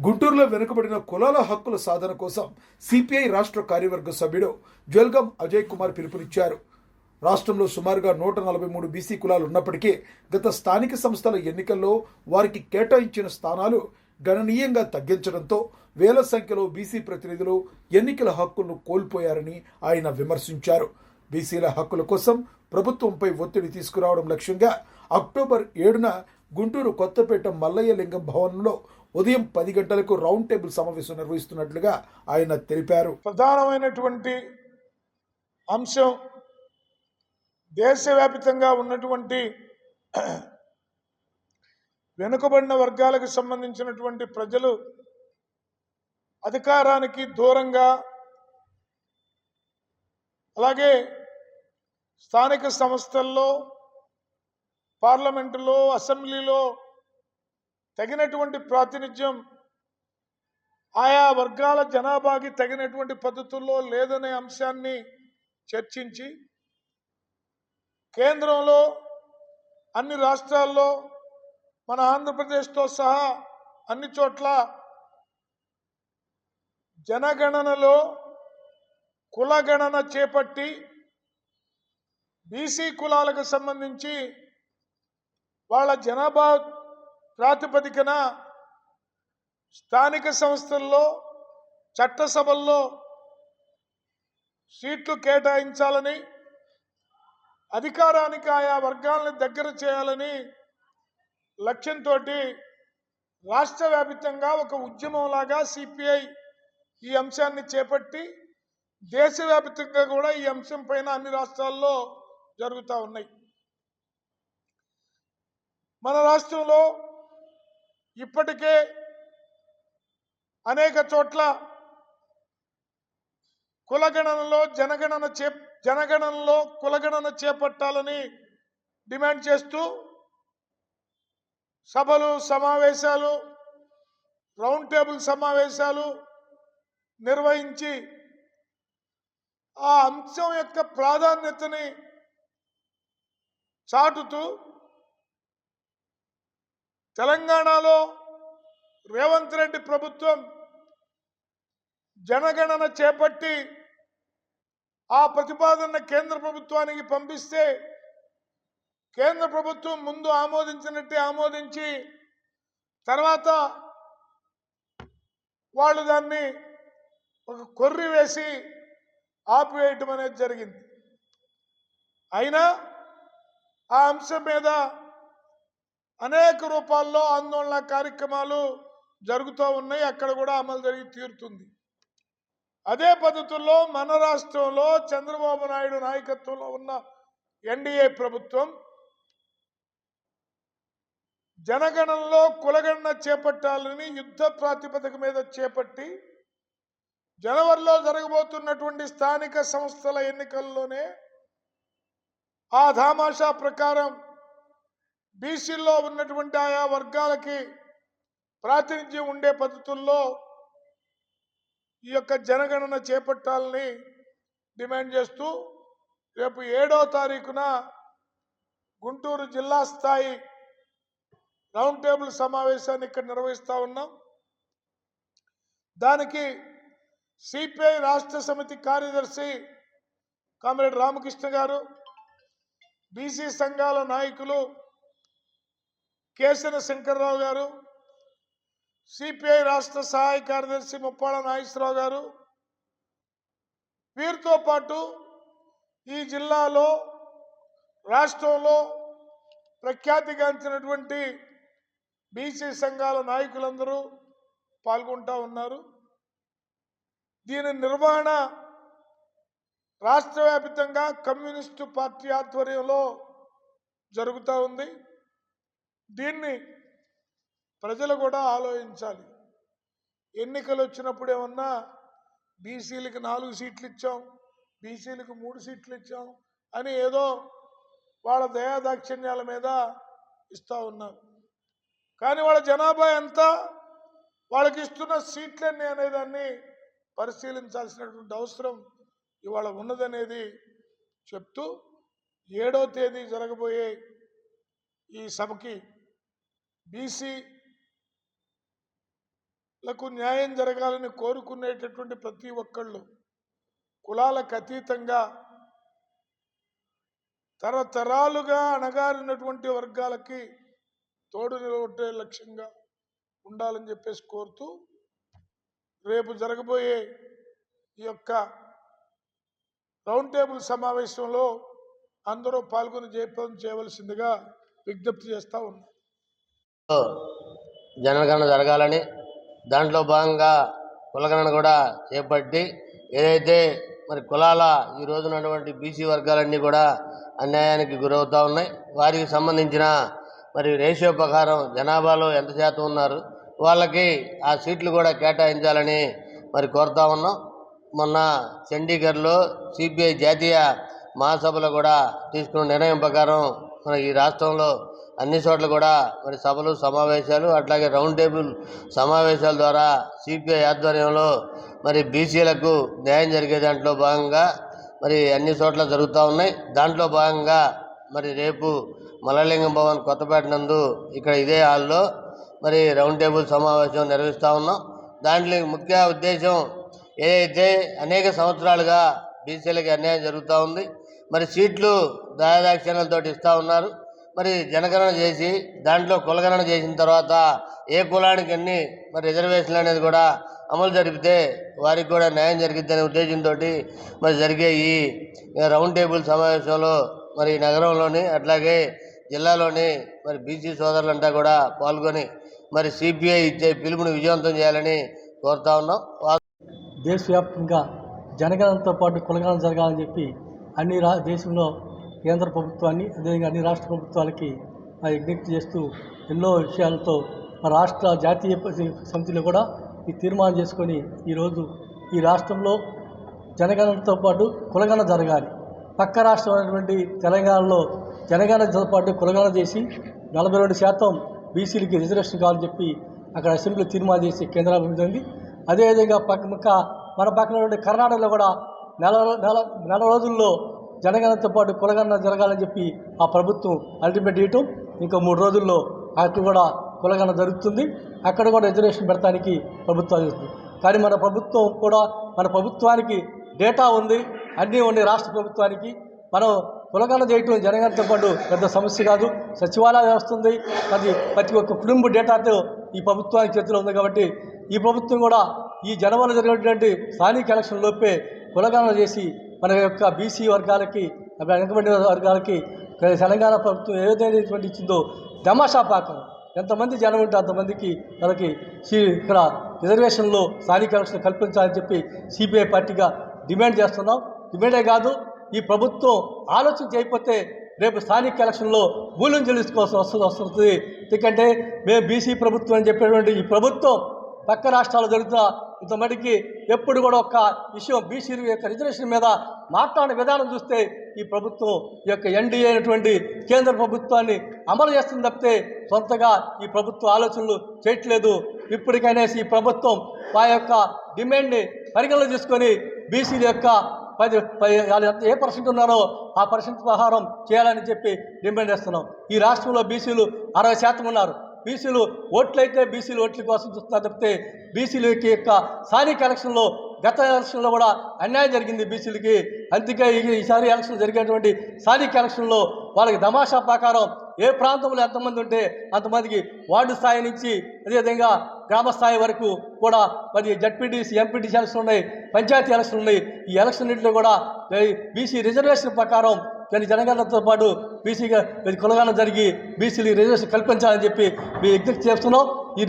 గుంటూరులో వెనుకబడిన కులాల హక్కుల సాధన కోసం సిపిఐ రాష్ట్ర కార్యవర్గ సభ్యుడు జల్గం అజయ్ కుమార్ పిలుపునిచ్చారు. రాష్ట్రంలో సుమారుగా 143 బీసీ కులాలు ఉన్నప్పటికీ గత స్థానిక సంస్థల ఎన్నికల్లో వారికి కేటాయించిన స్థానాలు గణనీయంగా తగ్గించడంతో వేల సంఖ్యలో బీసీ ప్రతినిధులు ఎన్నికల హక్కులను కోల్పోయారని ఆయన విమర్శించారు. బీసీల హక్కుల కోసం ప్రభుత్వంపై ఒత్తిడి తీసుకురావడం లక్ష్యంగా అక్టోబర్ 7న గుంటూరు కొత్తపేట మల్లయ్య లింగం భవనంలో ఉదయం 10 గంటలకు రౌండ్ టేబుల్ సమావేశం నిర్వహిస్తున్నట్లుగా ఆయన తెలిపారు. ప్రధానమైనటువంటి అంశం దేశవ్యాప్తంగా ఉన్నటువంటి వెనుకబడిన వర్గాలకు సంబంధించినటువంటి ప్రజలు అధికారానికి దూరంగా, అలాగే స్థానిక సంస్థల్లో, పార్లమెంటులో, అసెంబ్లీలో తగినటువంటి ప్రాతినిధ్యం ఆయా వర్గాల జనాభాకి తగినటువంటి పద్ధతుల్లో లేదనే అంశాన్ని చర్చించి కేంద్రంలో అన్ని రాష్ట్రాల్లో మన ఆంధ్రప్రదేశ్తో సహా అన్ని చోట్ల జనగణనలో కులగణన చేపట్టి బీసీ కులాలకు సంబంధించి వాళ్ళ జనాభా ప్రాతిపదికన స్థానిక సంస్థల్లో, చట్టసభల్లో సీట్లు కేటాయించాలని, అధికారానికి ఆయా వర్గాలను దగ్గర చేయాలని లక్ష్యంతో రాష్ట్ర వ్యాప్తంగా ఒక ఉద్యమంలాగా సిపిఐ ఈ అంశాన్ని చేపట్టి దేశవ్యాప్తంగా కూడా ఈ అంశం పైన అన్ని రాష్ట్రాల్లో జరుగుతూ ఉన్నాయి. మన రాష్ట్రంలో ఇప్పటికే అనేక చోట్ల జనగణనలో కులగణన చేపట్టాలని డిమాండ్ చేస్తూ సభలు, సమావేశాలు, రౌండ్ టేబుల్ సమావేశాలు నిర్వహించి ఆ అంశం యొక్క ప్రాధాన్యతని చాటుతూ తెలంగాణలో రేవంత్ రెడ్డి ప్రభుత్వం జనగణన చేపట్టి ఆ ప్రతిపాదన కేంద్ర ప్రభుత్వానికి పంపిస్తే కేంద్ర ప్రభుత్వం ముందు ఆమోదించినట్టే ఆమోదించి తర్వాత వాళ్ళు దాన్ని ఒక కొర్రి వేసి ఆపివేయటం అనేది జరిగింది. అయినా ఆ అంశం మీద అనేక రూపాల్లో ఆందోళన కార్యక్రమాలు జరుగుతూ ఉన్నాయి. అక్కడ కూడా అమలు జరిగి తీరుతుంది. అదే పద్ధతుల్లో మన రాష్ట్రంలో చంద్రబాబు నాయుడు నాయకత్వంలో ఉన్న ఎన్డీఏ ప్రభుత్వం జనగణనలో కులగణన చేపట్టాలని యుద్ధ ప్రాతిపదిక మీద చేపట్టి జనవరిలో జరగబోతున్నటువంటి స్థానిక సంస్థల ఎన్నికల్లోనే ఆ ధామాషా ప్రకారం బీసీల్లో ఉన్నటువంటి ఆయా వర్గాలకి ప్రాతినిధ్యం ఉండే పద్ధతుల్లో ఈ యొక్క జనగణన చేపట్టాలని డిమాండ్ చేస్తూ రేపు 7వ తారీఖున గుంటూరు జిల్లా స్థాయి రౌండ్ టేబుల్ సమావేశాన్ని ఇక్కడ నిర్వహిస్తూ ఉన్నాం. దానికి సిపిఐ రాష్ట్ర సమితి కార్యదర్శి కామ్రేడ్ రామకృష్ణ గారు, బీసీ సంఘాల నాయకులు కేసన శంకర్రావు గారు, సిపిఐ రాష్ట్ర సహాయ కార్యదర్శి ముప్పాళ్ళ నాగేశ్వరరావు గారు, వీరితో పాటు ఈ జిల్లాలో రాష్ట్రంలో ప్రఖ్యాతిగాంచినటువంటి బీసీ సంఘాల నాయకులందరూ పాల్గొంటూ ఉన్నారు. దీని నిర్వహణ రాష్ట్ర వ్యాప్తంగా కమ్యూనిస్టు పార్టీ ఆధ్వర్యంలో జరుగుతూ ఉంది. దీన్ని ప్రజలు కూడా ఆలోచించాలి. ఎన్నికలు వచ్చినప్పుడు ఏమన్నా బీసీలకు 4 సీట్లు ఇచ్చాం, బీసీలకు 3 సీట్లు ఇచ్చాం అని ఏదో వాళ్ళ దయాదాక్షిణ్యాల మీద ఇస్తూ ఉన్నారు. కానీ వాళ్ళ జనాభా ఎంత, వాళ్ళకి ఇస్తున్న సీట్లన్నీ అనేదాన్ని పరిశీలించాల్సినటువంటి అవసరం ఇవాళ ఉన్నదనేది చెప్తూ 7వ తేదీ జరగబోయే ఈ సభకి బీసీ లకు న్యాయం జరగాలని కోరుకునేటటువంటి ప్రతి ఒక్కళ్ళు కులాలకు అతీతంగా తరతరాలుగా అణగారినటువంటి వర్గాలకి తోడు నిలబట్టే లక్ష్యంగా ఉండాలని చెప్పేసి కోరుతూ రేపు జరగబోయే ఈ యొక్క రౌండ్ టేబుల్ సమావేశంలో అందరూ పాల్గొని జయప్రదం చేయవలసిందిగా విజ్ఞప్తి చేస్తూ ఉన్నాం. జనగణన జరగాలని దాంట్లో భాగంగా కులగణన కూడా చేపట్టి ఏదైతే మరి కులాల ఈ రోజునటువంటి బీసీ వర్గాలన్నీ కూడా అన్యాయానికి గురవుతూ ఉన్నాయి. వారికి సంబంధించిన మరి రేషియో ప్రకారం జనాభాలో ఎంత శాతం ఉన్నారు వాళ్ళకి ఆ సీట్లు కూడా కేటాయించాలని మరి కోరుతా ఉన్నాం. మొన్న చండీగఢ్లో సిపిఐ జాతీయ మహాసభలో కూడా తీసుకున్న నిర్ణయం ప్రకారం మన ఈ రాష్ట్రంలో అన్ని చోట్ల కూడా మరి సభలు సమావేశాలు అట్లాగే రౌండ్ టేబుల్ సమావేశాల ద్వారా సిపిఐ ఆధ్వర్యంలో మరి బీసీలకు న్యాయం జరిగే దాంట్లో భాగంగా మరి అన్ని చోట్ల జరుగుతూ ఉన్నాయి. దాంట్లో భాగంగా మరి రేపు మల్లలింగం భవన్ కొత్తపేట నందు ఇక్కడ ఇదే హాల్లో మరి రౌండ్ టేబుల్ సమావేశం నిర్వహిస్తూ ఉన్నాం. దాంట్లో ముఖ్య ఉద్దేశం ఏదైతే అనేక సంవత్సరాలుగా బీసీలకి అన్యాయం జరుగుతూ ఉంది. మరి సీట్లు దయాదాక్షిణ్యాలతో ఇస్తూ ఉన్నారు. మరి జనగణన చేసి దాంట్లో కులగణన చేసిన తర్వాత ఏ కులానికి అన్ని మరి రిజర్వేషన్లు అనేది కూడా అమలు జరిపితే వారికి కూడా న్యాయం జరిగిద్దనే ఉద్దేశంతో మరి జరిగే ఈ రౌండ్ టేబుల్ సమావేశంలో మరి నగరంలోని అట్లాగే జిల్లాలోని మరి బీసీ సోదరులంతా కూడా పాల్గొని మరి సిపిఐ ఇచ్చే పిలుపుని విజయవంతం చేయాలని కోరుతా ఉన్నాం. దేశవ్యాప్తంగా జనగణనతో పాటు కులగణన జరగాలని చెప్పి అన్ని దేశంలో కేంద్ర ప్రభుత్వాన్ని అదేవిధంగా అన్ని రాష్ట్ర ప్రభుత్వాలకి విజ్ఞప్తి చేస్తూ ఎన్నో విషయాలతో రాష్ట్ర జాతీయ సమితిలో కూడా ఈ తీర్మానం చేసుకొని ఈరోజు ఈ రాష్ట్రంలో జనగణనతో పాటు కులగణన జరగాలి. పక్క రాష్ట్రమైనటువంటి తెలంగాణలో జనగణనతో పాటు కులగణన చేసి 42% బీసీలకి రిజర్వేషన్ కావాలని చెప్పి అక్కడ అసెంబ్లీ తీర్మానం చేసి కేంద్రం ఉంది. అదేవిధంగా మన పక్కన కర్ణాటకలో కూడా నెల రోజుల్లో జనగణనతో పాటు కులగణన జరగాలని చెప్పి ఆ ప్రభుత్వం అల్టిమేట్ ఇవ్వటం, ఇంకా 3 రోజుల్లో అక్కడ కూడా కులగణన జరుగుతుంది. అక్కడ కూడా రిజర్వేషన్ పెడతానికి ప్రభుత్వాలు చేస్తుంది. కానీ మన ప్రభుత్వానికి డేటా ఉంది, అన్నీ ఉన్నాయి. రాష్ట్ర ప్రభుత్వానికి మనం కులగణన చేయటం జనగణనతో పాటు పెద్ద సమస్య కాదు. సచివాలయ వ్యవస్థ ఉంది, అది ప్రతి ఒక్క కుటుంబ డేటాతో ఈ ప్రభుత్వానికి చేతిలో ఉంది. కాబట్టి ఈ ప్రభుత్వం కూడా ఈ జనవరిలో జరిగినటువంటి స్థానిక ఎలక్షన్ లోపే కులగణన చేసి మన యొక్క బీసీ వర్గాలకి వెనుకబడిన వర్గాలకి తెలంగాణ ప్రభుత్వం ఏదైనటువంటి ఇచ్చిందో తమాషా పాకం ఎంతమంది జనం ఉంటే అంతమందికి వాళ్ళకి ఇక్కడ రిజర్వేషన్లో స్థానిక ఎలక్షన్ కల్పించాలని చెప్పి సిపిఐ పార్టీగా డిమాండ్ చేస్తున్నాం. డిమాండే కాదు, ఈ ప్రభుత్వం ఆలోచన చేయకపోతే రేపు స్థానిక ఎలక్షన్లో మూల్యం చెల్లించుకోవాల్సి వస్తుంది. ఎందుకంటే మేము బీసీ ప్రభుత్వం అని చెప్పేటువంటి ఈ ప్రభుత్వం పక్క రాష్ట్రాల్లో జరుగుతున్న ఇంతమందికి ఎప్పుడు కూడా ఒక విషయం బీసీల యొక్క రిజర్వేషన్ మీద మాట్లాడిన విధానం చూస్తే ఈ ప్రభుత్వం ఈ యొక్క ఎన్డీఏ అయినటువంటి కేంద్ర ప్రభుత్వాన్ని అమలు చేస్తుంది తప్పితే సొంతగా ఈ ప్రభుత్వ ఆలోచనలు చేయట్లేదు. ఇప్పటికైనా ఈ ప్రభుత్వం ఆ యొక్క డిమాండ్ని పరిగణలో తీసుకొని బీసీల యొక్క 10 ఏ పర్సెంట్ ఉన్నారో ఆ పర్సెంట్ ప్రకారం చేయాలని చెప్పి డిమాండ్ చేస్తున్నాం. ఈ రాష్ట్రంలో బీసీలు 60% ఉన్నారు. బీసీలు ఓట్లయితే బీసీలు ఓట్ల కోసం చూస్తున్నారు తప్పితే బీసీలకి యొక్క స్థానిక ఎలక్షన్లో గత ఎలక్షన్లో కూడా అన్యాయం జరిగింది బీసీలకి. అందుకే ఈసారి ఎలక్షన్ జరిగేటువంటి స్థానిక ఎలక్షన్లో వాళ్ళకి తమాషా ప్రకారం ఏ ప్రాంతంలో ఎంతమంది ఉంటే అంతమందికి వార్డు స్థాయి నుంచి అదేవిధంగా గ్రామ స్థాయి వరకు కూడా 10 జడ్పీటీసీ ఎంపీటీసీ ఎలక్షన్ ఉన్నాయి, పంచాయతీ ఎలక్షన్ ఉన్నాయి. ఈ ఎలక్షన్నింటిలో కూడా బీసీ రిజర్వేషన్ ప్రకారం కానీ జనగణనతో పాటు బీసీగా కులగణన జరిగి బీసీలు రిజర్వేషన్ కల్పించాలని చెప్పి విజ్ఞప్తి చేస్తున్నాం. ఈ